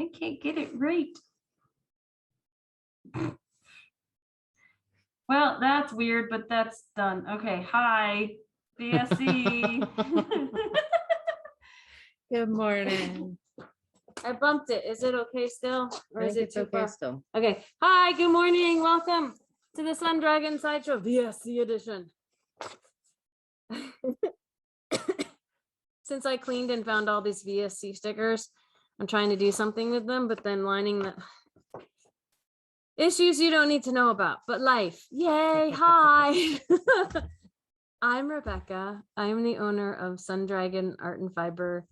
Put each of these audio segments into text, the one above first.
I can't get it right. Well, that's weird, but that's done. Okay, hi, VSC. Good morning. I bumped it. Is it okay still? Or is it too okay far? still? Okay. Hi, good morning. Welcome to the Sun Dragon Sideshow VSC edition. Since I cleaned and found all these VSC stickers, I'm trying to do something with them, but then lining the issues you don't need to know about, but life. Yay. Hi. I'm Rebecca. I'm the owner of Sun Dragon Art and Fiber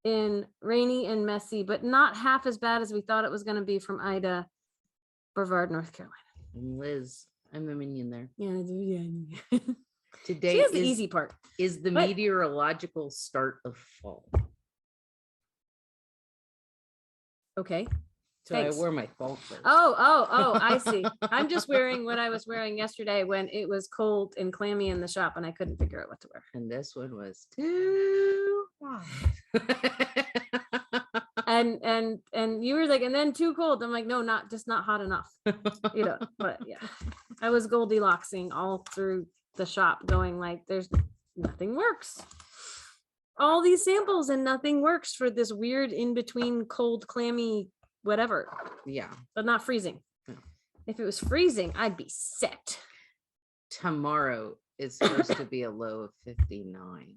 in rainy and messy, but not half as bad as we thought it was going to be, from Ida, Brevard, North Carolina. And Liz, I'm a minion there. Yeah. Today She has the easy part. is the But- meteorological start of fall. Okay. So Thanks. I wore my fall clothes. Oh, I see. I'm just wearing what I was wearing yesterday when it was cold and clammy in the shop and I couldn't figure out what to wear. And this one was too hot. And you were like, and then too cold. I'm like, no, not hot enough. You know, but yeah. I was Goldilocksing all through the shop going like, there's nothing works. All these samples and nothing works for this weird in between cold, clammy, whatever. Yeah. But not freezing. No. If it was freezing, I'd be set. Tomorrow is supposed to be a low of 59.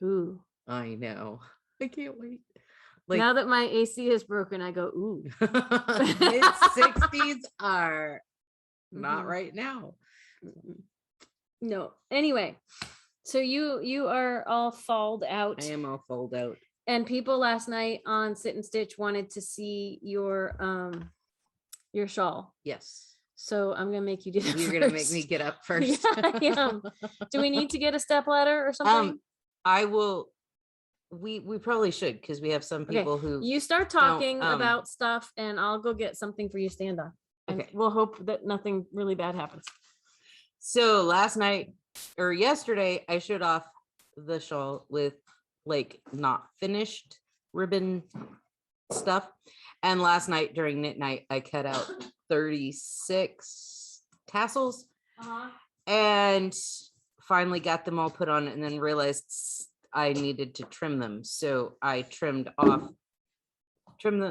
Ooh. I know. I can't wait. Now that my AC is broken, I go, ooh. Mid-60s are not right now. No. Anyway, so you are all falled out. I am all fold out. And people last night on Sit and Stitch wanted to see your shawl. Yes. So I'm gonna make you do that. You're gonna make me get up first. Yeah, I am. Do we need to get a step ladder or something? I will. We probably should, because we have some people who you start talking don't, about stuff and I'll go get something for you to stand on. And Okay. we'll hope that nothing really bad happens. So last night or yesterday, I showed off the shawl with like not finished ribbon stuff. And last night during knit night, I cut out 36 tassels and finally got them all put on, and then realized I needed to trim them. So I trimmed them.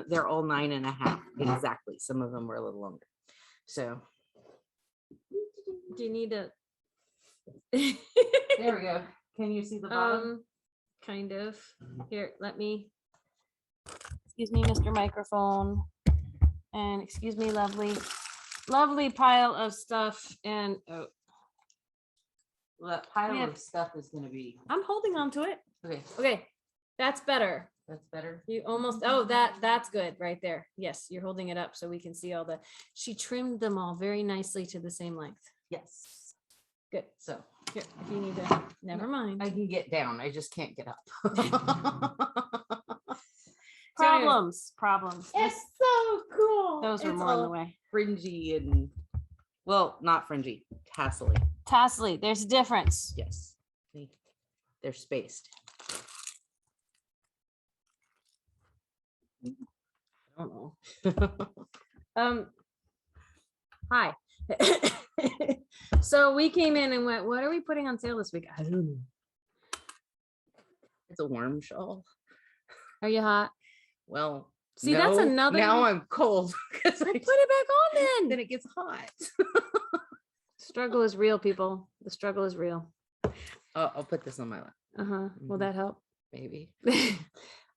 They're all 9.5 exactly. Some of them were a little longer. So Do you need a there we go. Can you see the bottom? Kind of. Here, let me. Excuse me, Mr. Microphone. And excuse me, lovely pile of stuff. And Well, that pile of stuff is going to be. I'm holding on to it. Okay. Okay, that's better. That's better. You almost, that's good right there. Yes, you're holding it up so we can see all the, she trimmed them all very nicely to the same length. Yes. Good. So Here, if you need to, never mind. I can get down. I just can't get up. Problems. It's so cool. Those were more on the way. Fringy and, well, not fringy, tassely. Tassely, there's a difference. Yes. They're spaced. I don't know. Hi. So we came in and went, what are we putting on sale this week? I don't know. It's a warm shawl. Are you hot? Well, See, that's another. Now I'm cold because Well, put it back on then it gets hot. Struggle is real, people. The struggle is real. I'll put this on my lap. Will that help? Maybe.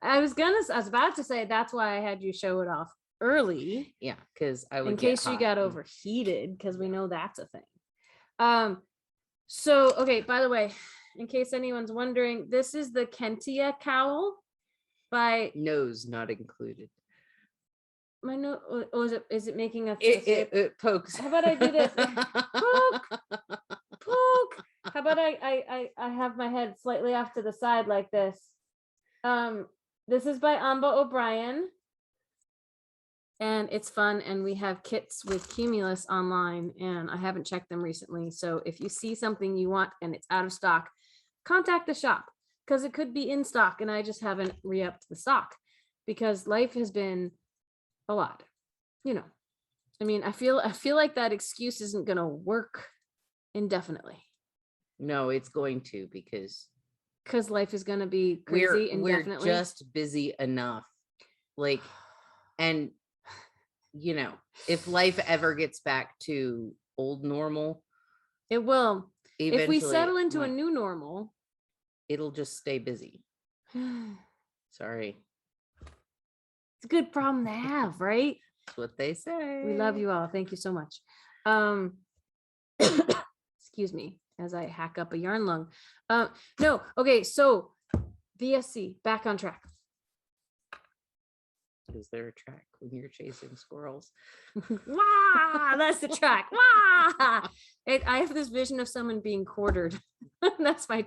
I was about to say that's why I had you show it off early. Yeah, because I would in case you got overheated, because we know that's a thing. So okay, by the way, in case anyone's wondering, this is the Kentia cowl by nose not included. my nose. Oh, is it making a it pokes? How about I do this? Poke. How about I have my head slightly off to the side like this. This is by Ambah O'Brien. And it's fun, and we have kits with Cumulus online, and I haven't checked them recently. So if you see something you want and it's out of stock, contact the shop, because it could be in stock and I just haven't re-upped the stock. because life has been a lot, you know. I mean, I feel like that excuse isn't going to work indefinitely. No, it's going to, because life is going to be crazy indefinitely. We're just busy enough. Like, and you know, if life ever gets back to old normal, it will. If we settle into a like, new normal, it'll just stay busy. Sorry. It's a good problem to have, right? That's what they say. We love you all. Thank you so much. Excuse me as I hack up a yarn lung. No, okay, so VSC, back on track. Is there a track when you're chasing squirrels? Wah! That's the track. Wah! I have this vision of someone being quartered. That's my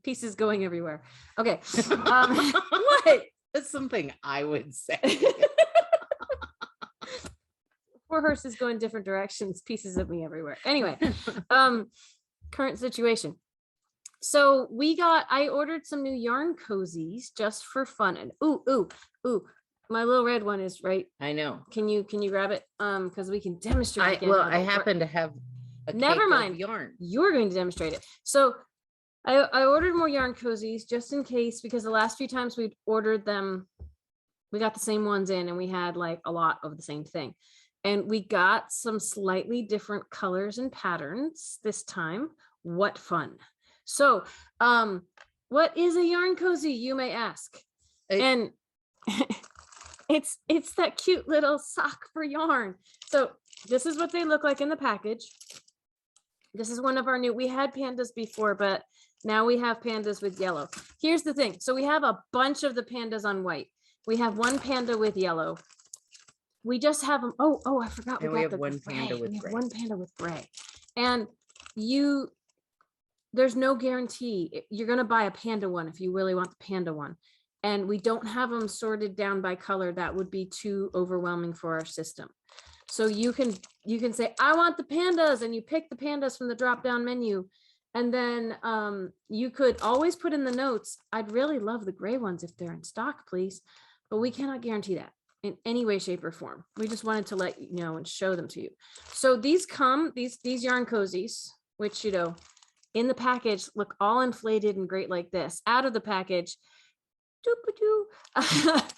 pieces going everywhere. Okay. What? That's something I would say. Poor horses go in different directions, pieces of me everywhere. Anyway, current situation. So I ordered some new yarn cozies just for fun. And ooh, my little red one is right. I know. Can you grab it? Because we can demonstrate. I happen to have a never mind yarn. You're going to demonstrate it. So I ordered more yarn cozies just in case, because the last few times we've ordered them, we got the same ones in and we had like a lot of the same thing. And we got some slightly different colors and patterns this time. What fun. So what is a yarn cozy, you may ask? And it's that cute little sock for yarn. So this is what they look like in the package. This is one of our new, we had pandas before, but now we have pandas with yellow. Here's the thing. So we have a bunch of the pandas on white. We have one panda with yellow. We just have them. Oh, I forgot. We have one panda with gray. One panda with gray. And there's no guarantee. You're going to buy a panda one if you really want the panda one. And we don't have them sorted down by color. That would be too overwhelming for our system. So you can say, I want the pandas, and you pick the pandas from the drop-down menu. And then you could always put in the notes, I'd really love the gray ones if they're in stock, please. But we cannot guarantee that in any way, shape, or form. We just wanted to let you know and show them to you. So these yarn cozies, which, you know, in the package look all inflated and great like this. Out of the package,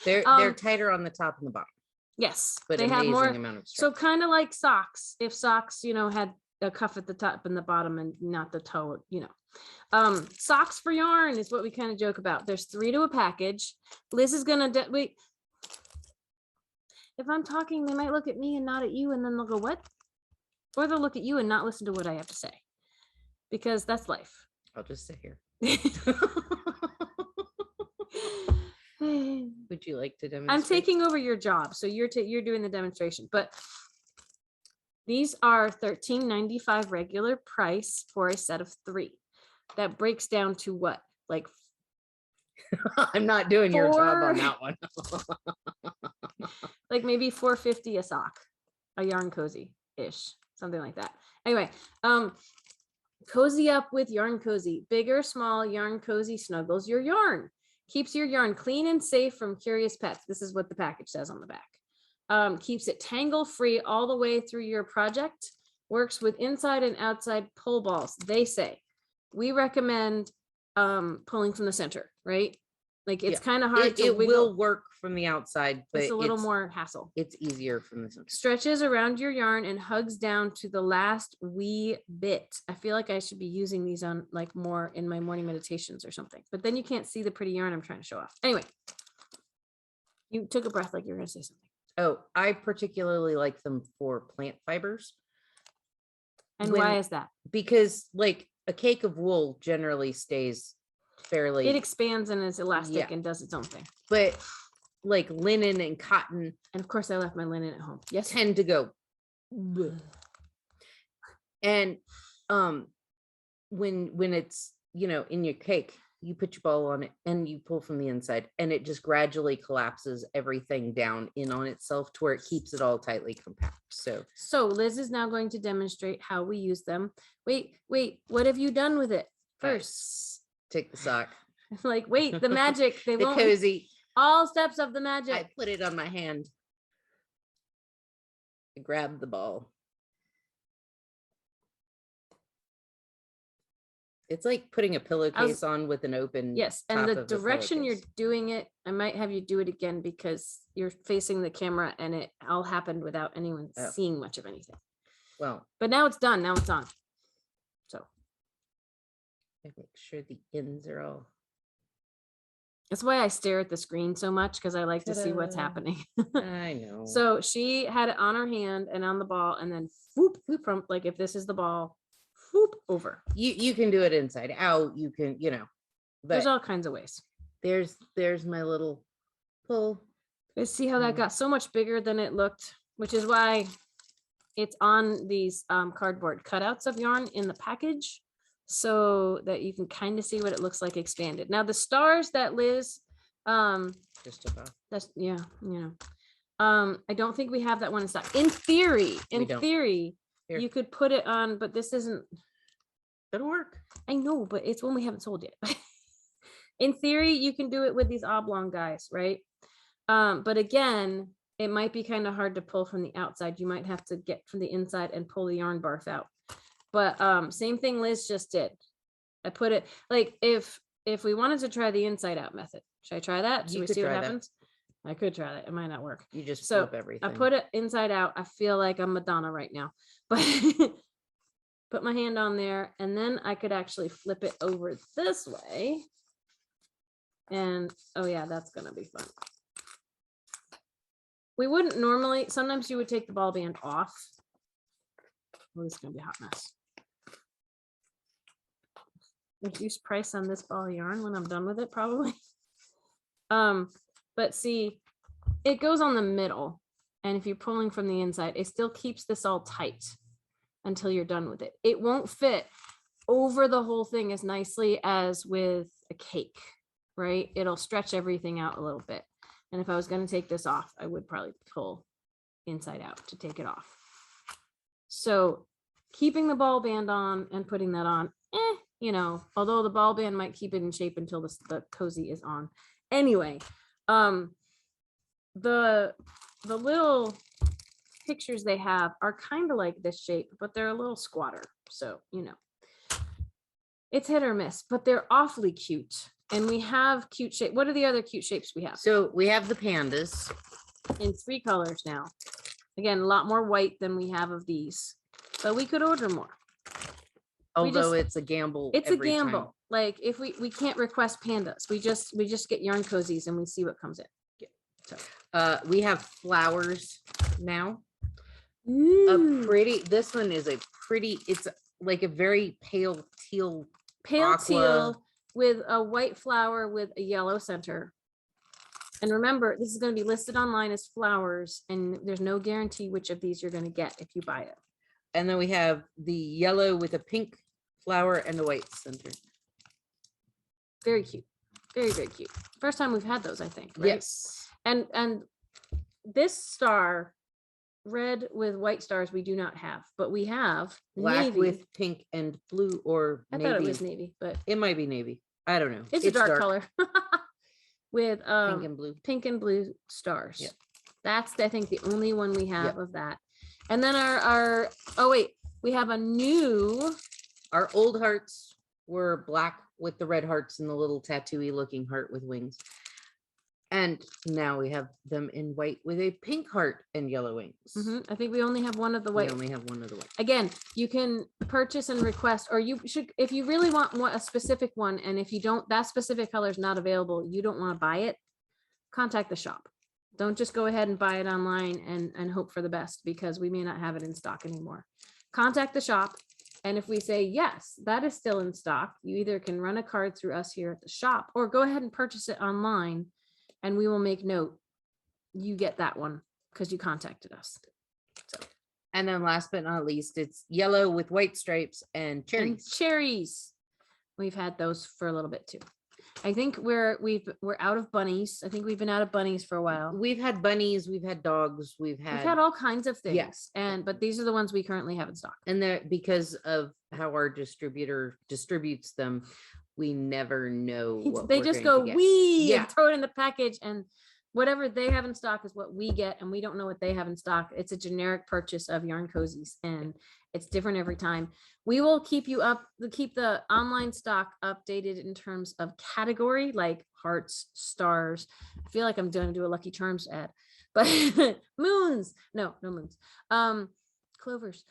they're tighter on the top and the bottom. Yes, but they have more. Amount of so kind of like socks. If socks, you know, had a cuff at the top and the bottom and not the toe, you know. Socks for yarn is what we kind of joke about. There's 3 to a package. Liz is gonna wait. If I'm talking, they might look at me and not at you, and then they'll go, what? Or they'll look at you and not listen to what I have to say, because that's life. I'll just sit here. Would you like to demonstrate? I'm taking over your job, so you're doing the demonstration. But these are $13.95 regular price for a set of 3. That breaks down to what? Like I'm not doing your job on that one. Like maybe $4.50 a sock, a yarn cozy ish, something like that. Anyway, cozy up with yarn cozy. Big or small, yarn cozy snuggles your yarn. Keeps your yarn clean and safe from curious pets. This is what the package says on the back. Keeps it tangle free all the way through your project. Works with inside and outside pull balls. They say. We recommend pulling from the center, right? Like it's kind of hard to it wiggle. Will work from the outside, but it's a little more hassle. It's easier from the center. Stretches around your yarn and hugs down to the last wee bit. I feel like I should be using these on like more in my morning meditations or something, but then you can't see the pretty yarn I'm trying to show off. Anyway, you took a breath like you were going to say something. Oh, I particularly like them for plant fibers. And why is that? Because like a cake of wool generally stays fairly, it expands and is elastic and does its own thing. But like linen and cotton, and of course I left my linen at home, yes, tend to go. And when it's, you know, in your cake, you put your ball on it and you pull from the inside, and it just gradually collapses everything down in on itself to where it keeps it all tightly compact. So Liz is now going to demonstrate how we use them. Wait, what have you done with it first? Take the sock. Like, wait, the magic. They won't. Cozy. All steps of the I magic. put it on my hand. I grabbed the ball. It's like putting a pillowcase on with an open. Yes, and top the of the direction you're pillowcase. doing it, I might have you do it again because you're facing the camera and it all happened without anyone Oh. seeing much of anything. Well, But now it's done. Now it's on. So I make sure the ends are all. that's why I stare at the screen so much because I like to see what's Ta-da. happening. I know. So she had it on her hand and on the ball, and then whoop, whoop, from like if this is the ball, whoop over. you can do it inside out. You can, but There's all kinds of ways. there's my little pull. Let's see how that got so much bigger than it looked, which is why it's on these cardboard cutouts of yarn in the package so that you can kind of see what it looks like expanded. Now the stars that Liz, Just took off. that's I don't think we have that one in stock. In theory, We don't. Here. you could put it on, but this isn't. It'll work. I know, but it's one we haven't sold yet. In theory, you can do it with these oblong guys, right? But again, it might be kind of hard to pull from the outside. You might have to get from the inside and pull the yarn barf out. But same thing Liz just did. I put it like if we wanted to try the inside out method, should I try that? Should You we could see what try that. happens? I could try that. It might not work. You just So, flip everything. I put it inside out. I feel like I'm Madonna right now, but put my hand on there and then I could actually flip it over this way. And oh yeah, that's gonna be fun. We wouldn't normally, sometimes you would take the ball band off. Oh, this is gonna be a hot mess. Reduce price on this ball of yarn when I'm done with it, probably. But see, it goes on the middle, and if you're pulling from the inside, it still keeps this all tight until you're done with it. It won't fit over the whole thing as nicely as with a cake, right? It'll stretch everything out a little bit. And if I was going to take this off, I would probably pull inside out to take it off. So keeping the ball band on and putting that on, although the ball band might keep it in shape until the cozy is on. Anyway, the little pictures they have are kind of like this shape, but they're a little squatter. So, it's hit or miss, but they're awfully cute. And we have cute shape. What are the other cute shapes we have? So we have the pandas. In 3 colors now. Again, a lot more white than we have of these, but we could order more. Although it's a gamble. It's a every gamble. time. Like if we can't request pandas, we just get yarn cozies and we see what comes in. So We have flowers now. This one is a pretty, it's like a very pale teal. pale aqua. teal with a white flower with a yellow center. And remember, this is going to be listed online as flowers, and there's no guarantee which of these you're going to get if you buy it. And then we have the yellow with a pink flower and a white center. Very cute. Very, very cute. First time we've had those, I think. Right? Yes. And this star, red with white stars, we do not have, but we have Black navy. with pink and blue, or I navy. thought it was navy, but It might be navy. I don't know. it's a dark color with Pink and blue. stars. Yep. That's I think the only one we have Yep. of that. And then our we have a new. Our old hearts were black with the red hearts and the little tattooy looking heart with wings. And now we have them in white with a pink heart and yellow wings. I think we only have one of the white. We only have one of the white. Again, you can purchase and request, or you should, if you really want a specific one, and if you don't, that specific color is not available, you don't want to buy it, contact the shop. Don't just go ahead and buy it online and hope for the best, because we may not have it in stock anymore. Contact the shop. And if we say, yes, that is still in stock, you either can run a card through us here at the shop, or go ahead and purchase it online, and we will make note you get that one because you contacted us. So, and then last but not least, it's yellow with white stripes and cherries. and cherries. We've had those for a little bit too. I think we're out of bunnies. I think we've been out of bunnies for a while. We've had bunnies, we've had dogs, we've had all kinds of things. Yes. But these are the ones we currently have in stock. and they're because of how our distributor distributes them. we never know what They we're just going go to get. we Yeah. and throw it in the package, and whatever they have in stock is what we get, and we don't know what they have in stock. It's a generic purchase of yarn cozies, and it's different every time. We will keep the online stock updated in terms of category, like hearts, stars. I feel like I'm going to do a Lucky Charms ad, but moons, no moons, clovers.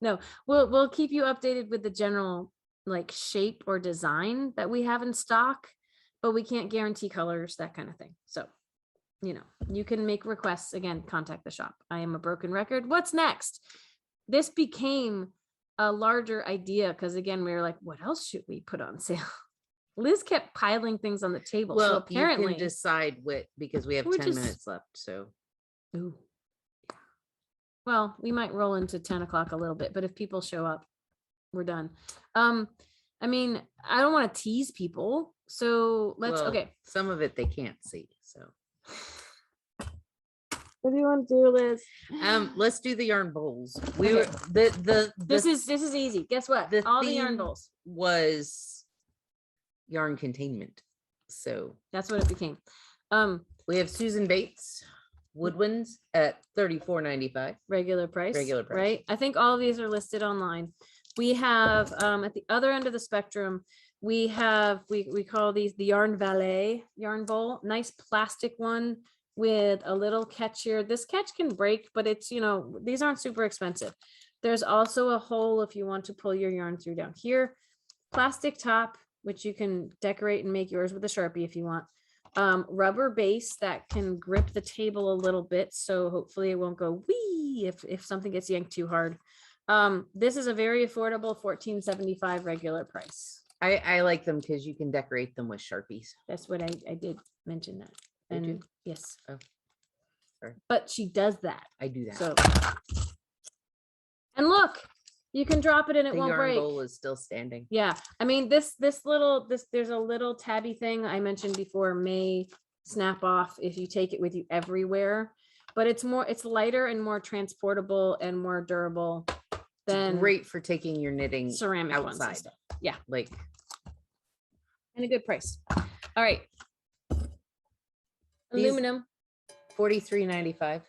No, we'll keep you updated with the general like shape or design that we have in stock, but we can't guarantee colors, that kind of thing. So, you can make requests. Again, contact the shop. I am a broken record. What's next? This became a larger idea because, again, we were like, what else should we put on sale? Liz kept piling things on the table. Well, So apparently, you can decide what, because we have 10 minutes left. So, ooh. Well, we might roll into 10 o'clock a little bit, but if people show up, we're done. I mean, I don't want to tease people. So okay. Some of it they can't see. So what do you want to do, Liz? Let's do the yarn bowls. This is easy. Guess what? All the yarn bowls was yarn containment. So that's what it became. We have Susan Bates woodwinds at $34.95 regular price, right? I think all of these are listed online. We have at the other end of the spectrum, we have we call these the Yarn Valet yarn bowl. Nice plastic one with a little catch here. This catch can break, but it's, these aren't super expensive. There's also a hole if you want to pull your yarn through down here. Plastic top, which you can decorate and make yours with a Sharpie if you want. Rubber base that can grip the table a little bit, so hopefully it won't go wee if something gets yanked too hard. This is a very affordable $14.75 regular price. I like them because you can decorate them with Sharpies. That's what I did mention that. And yes. Oh, sorry. But she does that. I do that. So, and look, you can drop it and it won't break. The yarn bowl is still standing. Yeah. I mean, there's a little tabby thing I mentioned before may snap off if you take it with you everywhere, but it's lighter and more transportable and more durable than great for taking your knitting ceramic outside. ones and stuff. Yeah. Like, and a good price. All right. Aluminum. $43.95.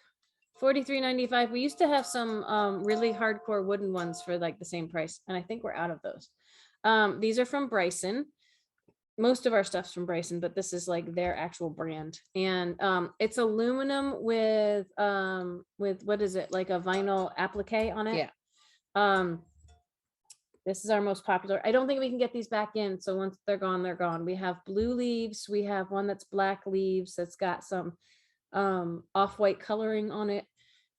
$43.95. We used to have some really hardcore wooden ones for like the same price, and I think we're out of those. These are from Bryson. Most of our stuff's from Bryson, but this is like their actual brand, and it's aluminum with what is it, like a vinyl applique on it? Yeah. This is our most popular. I don't think we can get these back in, so once they're gone, they're gone. We have blue leaves. We have one that's black leaves that's got some off-white coloring on it,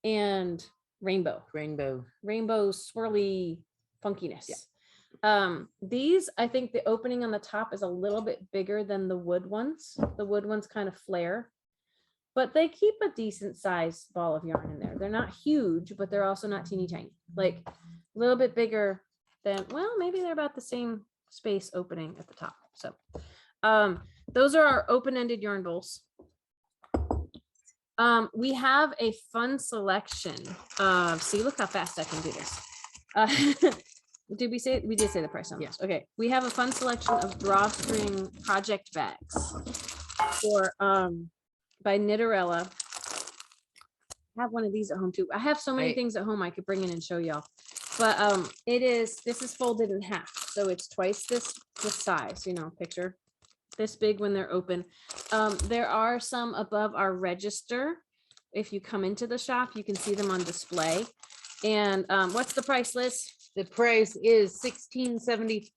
and rainbow swirly funkiness. Yeah. These, I think the opening on the top is a little bit bigger than the wood ones. The wood ones kind of flare, but they keep a decent sized ball of yarn in there. They're not huge, but they're also not teeny tiny, like a little bit bigger than, well, maybe they're about the same space opening at the top. So those are our open-ended yarn bowls. We have a fun selection of, see, look how fast I can do this. Did we say, we did say the price on this? Okay. We have a fun selection of drawstring project bags for, by Knitterella. I have one of these at home too. I have so many things at home I could bring in and show y'all. But this is folded in half. So it's twice this size, picture this big when they're open. There are some above our register. If you come into the shop, you can see them on display. And what's the price, Liz? The price is $16.75.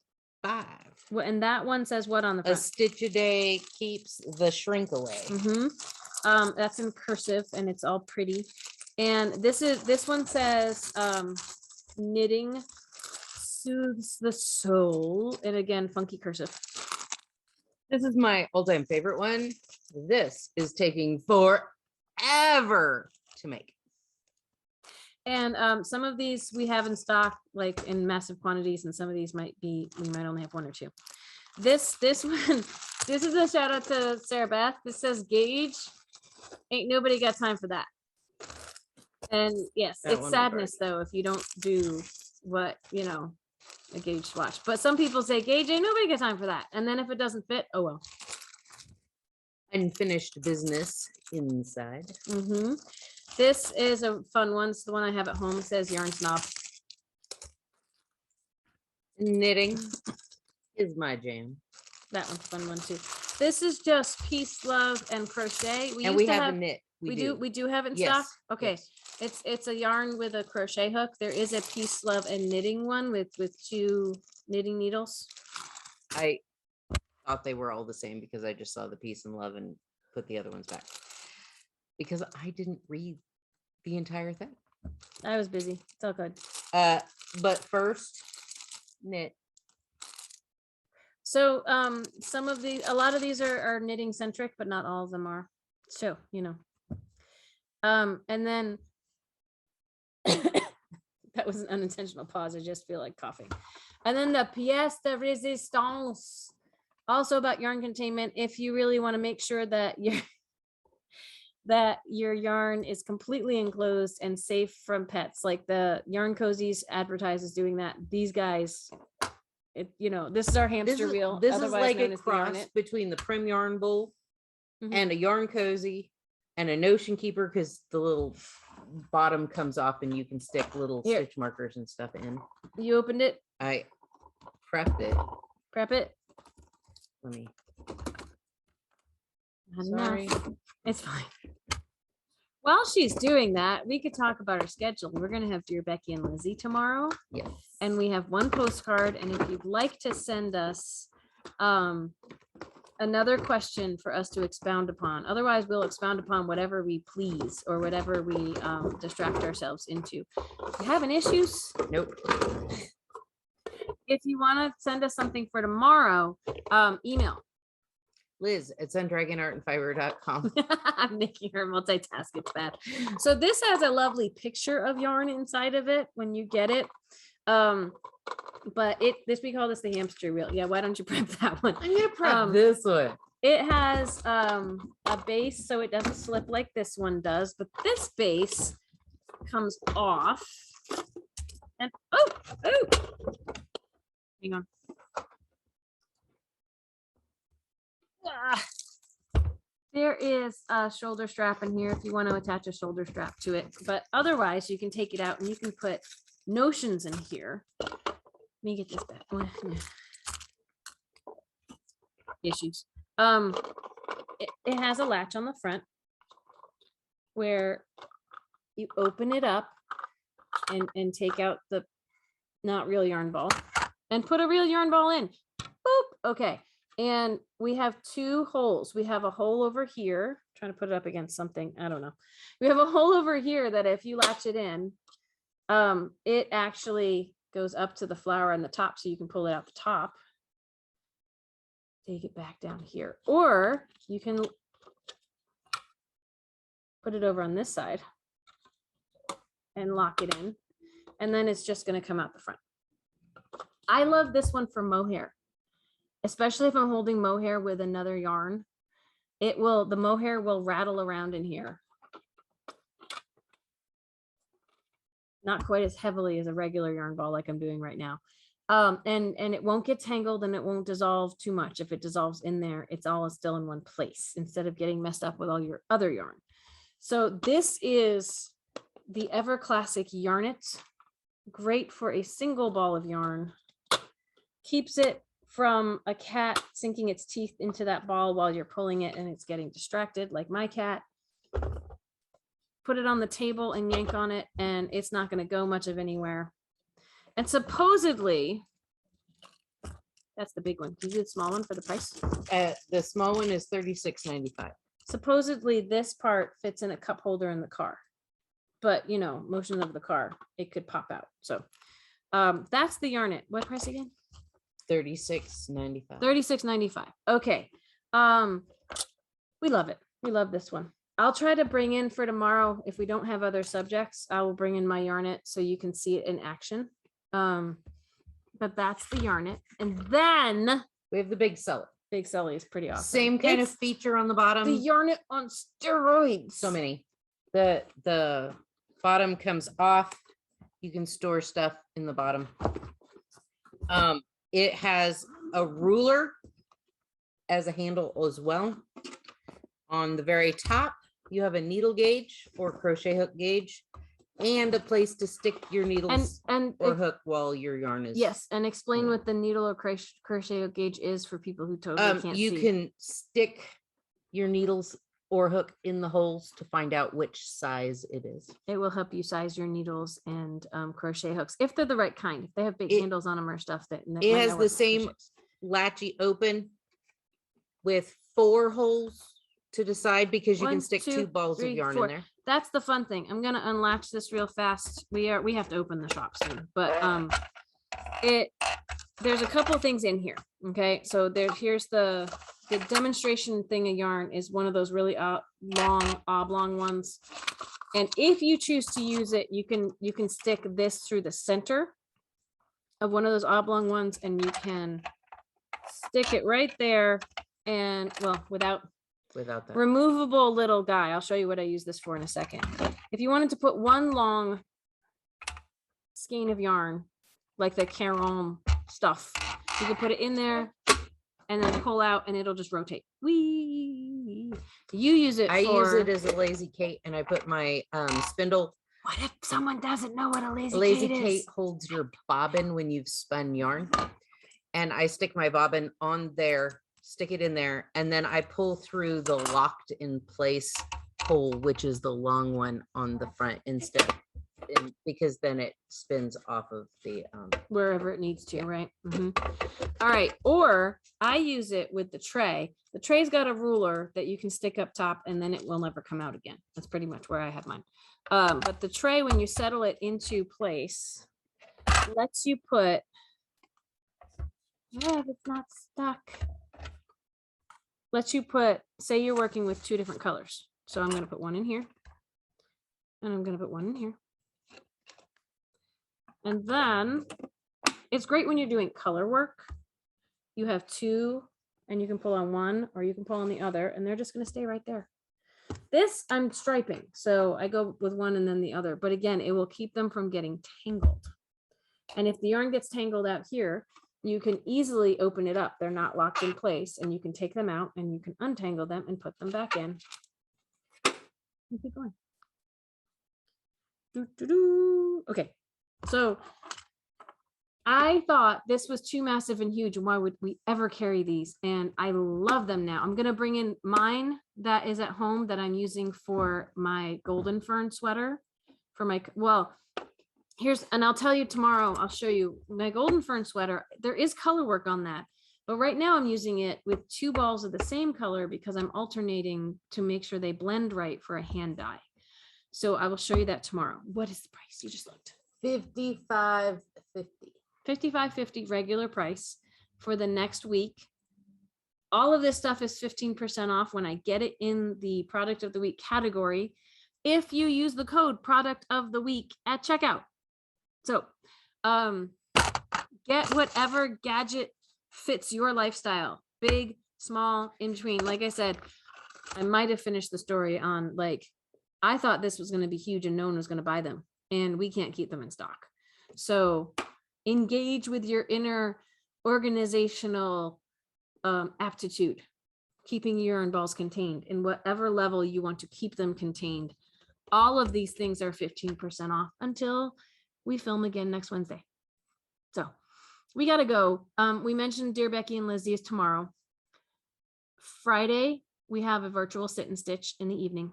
Well, and that one says what on the front? A stitch a day keeps the shrink away. Mm-hmm. That's in cursive and it's all pretty. And this one says knitting soothes the soul. And again, funky cursive. This is my all-time favorite one. This is taking forever to make. And some of these we have in stock, like in massive quantities, and some of these we might only have one or two. This one, this is a shout out to Sarah Beth. This says gauge. Ain't nobody got time for that. And yes, it's sadness though if you don't do what a gauge swatch. But some people say, Gauge, ain't nobody got time for that. And then if it doesn't fit, oh well. Unfinished business inside. This is a fun one. It's the one I have at home. It says Yarn Snob. Knitting is my jam. That one's a fun one too. This is just peace, love, and crochet. And we have a knit. We do have it in Yes, stock. Okay. yes. It's a yarn with a crochet hook. There is a peace, love, and knitting one with 2 knitting needles. I thought they were all the same because I just saw the peace and love and put the other ones back. Because I didn't read the entire thing. I was busy. It's all good. But first, knit. So a lot of these are knitting centric, but not all of them are. So, you know. And then that was an unintentional pause. I just feel like coughing. And then the pièce de résistance, also about yarn containment. If you really want to make sure that your yarn is completely enclosed and safe from pets, like the Yarn Cozies advertises doing that. These guys, this is our hamster wheel. This is like known a as the cross Yarnit. between the Prim Yarn Bowl and a Yarn Cozy and a Notion Keeper, because the little bottom comes off and you can stick little stitch markers and stuff in. You opened it? I prepped it. Prep it? Let me. Sorry. It's fine. While she's doing that, we could talk about our schedule. We're going to have Dear Becky and Lizzy tomorrow. Yes. And we have 1 postcard. And if you'd like to send us another question for us to expound upon, otherwise we'll expound upon whatever we please or whatever we distract ourselves into. If you having issues? Nope. If you want to send us something for tomorrow, email Liz at sundragonartandfiber.com. I'm making her multitask. It's bad. So this has a lovely picture of yarn inside of it when you get it. But we call this the hamster wheel. Yeah, why don't you prep that one? I'm gonna prep this one. It has a base so it doesn't slip like this one does, but this base comes off. And oh, hang on. There is a shoulder strap in here if you want to attach a shoulder strap to it, but otherwise you can take it out and you can put notions in here. Let me get this back. Issues. It has a latch on the front where you open it up and take out the not real yarn ball and put a real yarn ball in. Boop. Okay. And we have 2 holes. We have a hole over here. I'm trying to put it up against something. I don't know. We have a hole over here that if you latch it in, it actually goes up to the flower on the top, so you can pull it out the top. Take it back down here, or you can put it over on this side and lock it in, and then it's just going to come out the front. I love this one for mohair. Especially if I'm holding mohair with another yarn, the mohair will rattle around in here. Not quite as heavily as a regular yarn ball like I'm doing right now. And it won't get tangled and it won't dissolve too much. If it dissolves in there, it's all still in one place instead of getting messed up with all your other yarn. So this is the ever classic Yarnit. Great for a single ball of yarn. Keeps it from a cat sinking its teeth into that ball while you're pulling it and it's getting distracted like my cat. Put it on the table and yank on it and it's not going to go much of anywhere. And supposedly, that's the big one. Can you do the small one for the price? The small one is $36.95. Supposedly this part fits in a cup holder in the car, but motion of the car, it could pop out. So that's the Yarnit. What price again? $36.95. $36.95. Okay. We love it. We love this one. I'll try to bring in for tomorrow. If we don't have other subjects, I will bring in my Yarnit so you can see it in action. But that's the Yarnit. And then we have the Big Sully. Big Sully is pretty awesome. Same kind of feature on the bottom. The Yarnit on steroids. So many. The bottom comes off. You can store stuff in the bottom. It has a ruler as a handle as well. On the very top, you have a needle gauge or crochet hook gauge and a place to stick your needles or hook while your yarn is. Yes, and explain what the needle or crochet hook gauge is for people who totally can't you see. can stick your needles or hook in the holes to find out which size it is. It will help you size your needles and crochet hooks if they're the right kind. If they have big handles on them or stuff that it has the same latchy open with 4 holes to decide, because you can stick 2 balls of yarn in there. That's the fun thing. I'm gonna unlatch this real fast. We have to open the shop soon, but there's a couple things in here. Okay, so here's the demonstration thing of yarn is one of those really long oblong ones, and if you choose to use it, you can stick this through the center of one of those oblong ones, and you can stick it right there, and well, without that removable little guy. I'll show you what I use this for in a second. If you wanted to put one long skein of yarn like the Caron stuff, you can put it in there and then pull out and it'll just rotate. Whee! You use it. I use it as a lazy Kate, and I put my spindle. What if someone doesn't know what a lazy Kate holds your bobbin when you've spun yarn, and I stick my bobbin on there, stick it in there, and then I pull through the locked in place hole, which is the long one on the front instead, because then it spins off of the wherever it needs to, right? All right, or I use it with the tray. The tray's got a ruler that you can stick up top, and then it will never come out again. That's pretty much where I have mine. But the tray, when you settle it into place, lets you put, if it's not stuck, lets you put, say you're working with 2 different colors. So I'm going to put one in here, and I'm going to put one in here. And then it's great when you're doing color work. You have 2, and you can pull on one or you can pull on the other, and they're just going to stay right there. This I'm striping, so I go with one and then the other. But again, it will keep them from getting tangled. And if the yarn gets tangled out here, you can easily open it up. They're not locked in place, and you can take them out and you can untangle them and put them back in. And keep going. Okay, so I thought this was too massive and huge, and why would we ever carry these? And I love them now. I'm gonna bring in mine that is at home that I'm using for my golden fern sweater for my, well, here's, and I'll tell you tomorrow, I'll show you my golden fern sweater. There is color work on that, but right now I'm using it with 2 balls of the same color because I'm alternating to make sure they blend right for a hand dye. So I will show you that tomorrow. What is the price? You just looked. $55.50. $55.50 regular price for the next week. All of this stuff is 15% off when I get it in the product of the week category, if you use the code product of the week at checkout. So get whatever gadget fits your lifestyle, big, small, in between. Like I said, I might have finished the story on, like, I thought this was going to be huge and no one was going to buy them, and we can't keep them in stock. So engage with your inner organizational aptitude, keeping your yarn balls contained in whatever level you want to keep them contained. All of these things are 15% off until we film again next Wednesday. So we got to go. We mentioned Dear Becky and Lizzy is tomorrow. Friday, we have a virtual sit and stitch in the evening,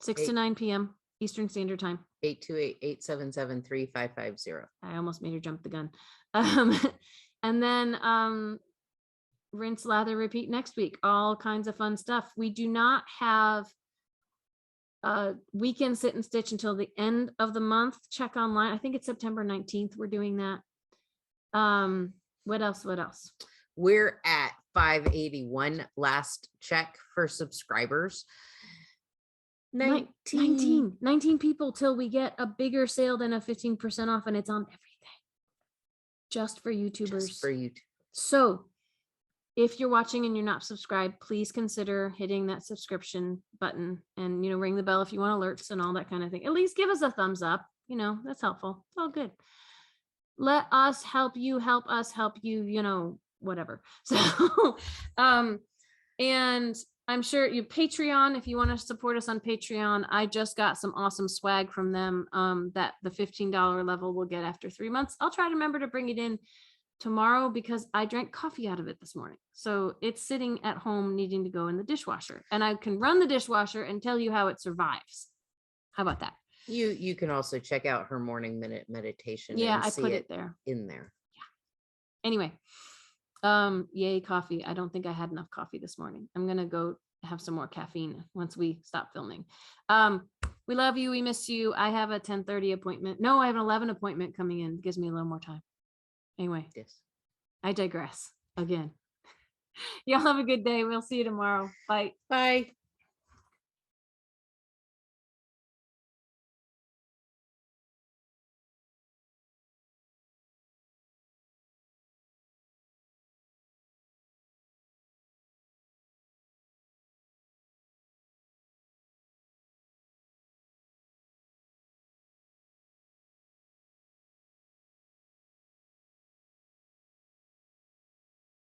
6 to 9 p.m. Eastern Standard Time. 828-877-3550. I almost made her jump the gun. And then rinse, lather, repeat next week. All kinds of fun stuff. We do not have a weekend sit and stitch until the end of the month. Check online. I think it's September 19th. We're doing that. What else? We're at 581 last check for subscribers. 19 people till we get a bigger sale than a 15% off, and it's on everything. Just for YouTubers. Just for YouTube. So if you're watching and you're not subscribed, please consider hitting that subscription button and, ring the bell if you want alerts and all that kind of thing. At least give us a thumbs up. That's helpful. It's all good. let us help you, you know, whatever. So, and I'm sure you Patreon, if you want to support us on Patreon, I just got some awesome swag from them that the $15 level will get after 3 months. I'll try to remember to bring it in tomorrow because I drank coffee out of it this morning. So it's sitting at home needing to go in the dishwasher, and I can run the dishwasher and tell you how it survives. How about that? You can also check out her morning minute meditation. Yeah, and I see put it there. in there. Anyway, yay coffee. I don't think I had enough coffee this morning. I'm gonna go have some more caffeine once we stop filming. We love you, we miss you. I have a 10:30 appointment. No, I have an 11 appointment coming in. Gives me a little more time. Anyway, Yes. I digress again. Y'all have a good day. We'll see you tomorrow. Bye. Bye.